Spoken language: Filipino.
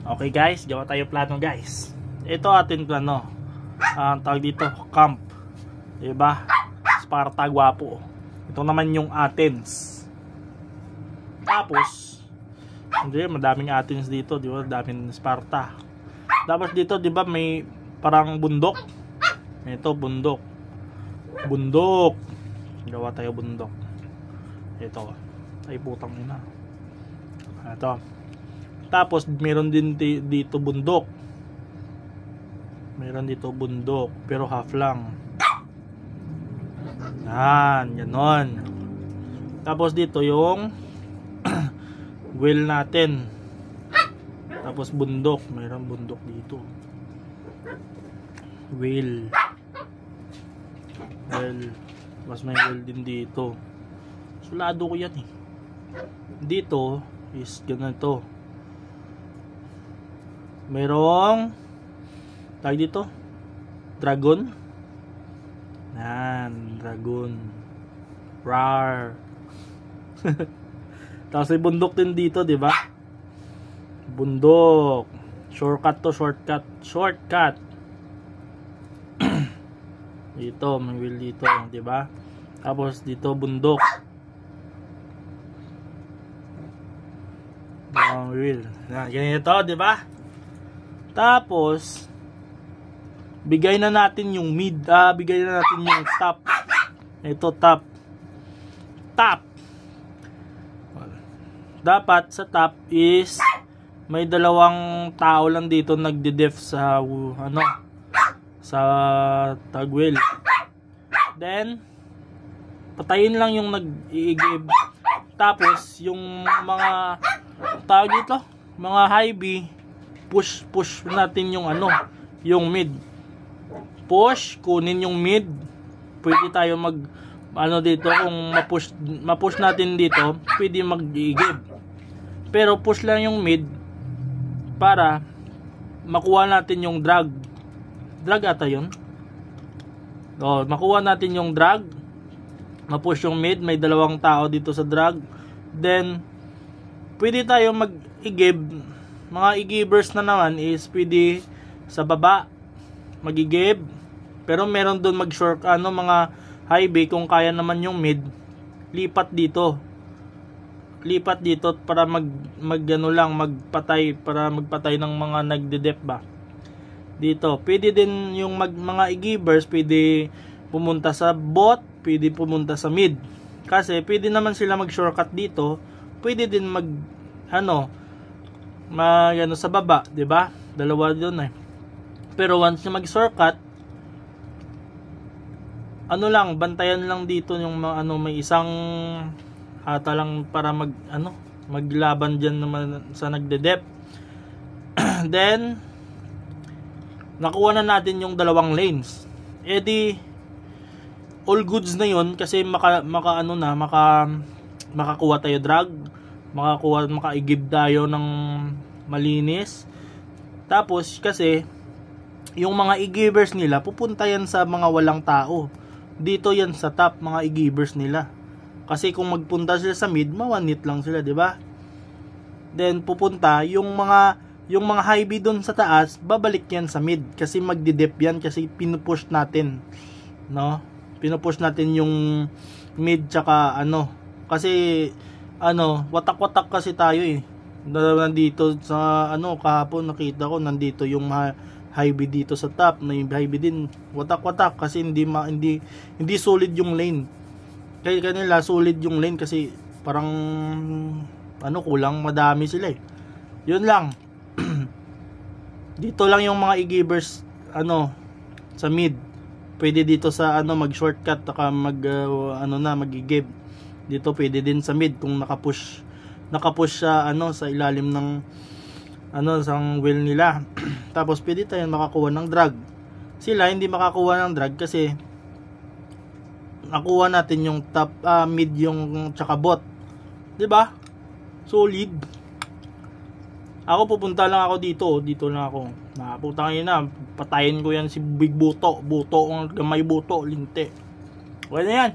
Okay guys, gawa tayo plano guys. Ito atin plano. Ang tawag dito, camp. Diba? Sparta Guapo. Ito naman yung Athens. Tapos, hindi, madaming Athens dito, di ba? Daming Sparta. Tapos dito, di ba, may parang bundok. Ito, bundok. Bundok. Gawa tayo bundok. Ito. Ay, putang ina. Ito. Tapos, meron din dito bundok. Meron dito bundok. Pero half lang. Yan. Ganon. Tapos dito yung well natin. Tapos bundok. Meron bundok dito. Well. Well. Mas may well din dito. Sulado ko yan eh. Dito is ganito. Merong tawag dito dragon. Yan, dragon. Rar. Tapos may bundok din dito, di ba? Bundok. Shortcut to, shortcut. Shortcut. Dito, may wheel dito, di ba? Tapos dito bundok. Ang wheel. Yan, ganito, di ba? Tapos bigay na natin yung mid, bigay na natin yung top. Ito top. Top. Dapat sa top is may dalawang tao lang dito nagde-def sa ano, sa tagwheel. Then patayin lang yung nag-i-give. Tapos yung mga tao dito, mga high B, push natin yung ano, yung mid. Push, kunin yung mid. Pwede tayo mag ano dito, kung ma-push natin dito, pwede mag-give. Pero push lang yung mid para makuha natin yung drag. Drag ata yun. O, makuha natin yung drag. Ma-push yung mid, may dalawang tao dito sa drag. Then pwede tayo mag-i-give. Mga i-givers na naman is pwede sa baba mag-i-give. Pero meron doon mag-short ano, mga high B, kung kaya naman yung mid, lipat dito. Lipat dito para ano lang, magpatay, para magpatay ng mga nagde-dep ba. Dito, pwede din yung mga i-givers, pwede pumunta sa bot, pwede pumunta sa mid. Kasi pwede naman sila mag-shortcut dito, pwede din mag ano sa baba, 'di ba? Dalawa doon eh. Pero once na mag-shortcut, ano lang, bantayan lang dito yung mga ano, may isang hata lang para maglaban diyan naman sa nagde-dep. Then nakuha na natin yung dalawang lanes. Eh di all goods na yun, kasi makakuha tayo drag, maka-i-give tayo ng malinis. Tapos kasi yung mga i-givers nila pupunta yan sa mga walang tao. Dito yan sa top, mga i-givers nila. Kasi kung magpunta sila sa mid, mawanit lang sila, di ba? Then pupunta yung mga high B doon sa taas, babalik yan sa mid kasi magdi-dep yan, kasi pinupush natin, no? Pinupush natin yung mid tsaka ano, kasi ano, watak-watak kasi tayo eh. Nandito sa ano, kahapon nakita ko nandito yung high B dito sa top, may high B din, watak-watak kasi hindi solid yung lane. Kaya kanila solid yung lane kasi parang ano, kulang, madami sila eh. Yun lang. Dito lang yung mga i-givers ano sa mid. Pwede dito sa ano mag-shortcut taka mag-i-give. Dito pwede din sa mid kung naka-push sa ano, sa ilalim ng ano, sang wheel nila. Tapos pwede tayo makakuha ng drag. Sila hindi makakuha ng drag kasi nakuha natin yung top, mid yung tsaka bot. 'Di ba? Solid. Ako pupunta lang ako dito lang ako. Napunta kayo na, patayin ko yan si Big Buto. Buto, ang gamay buto, linte. Okay na yan.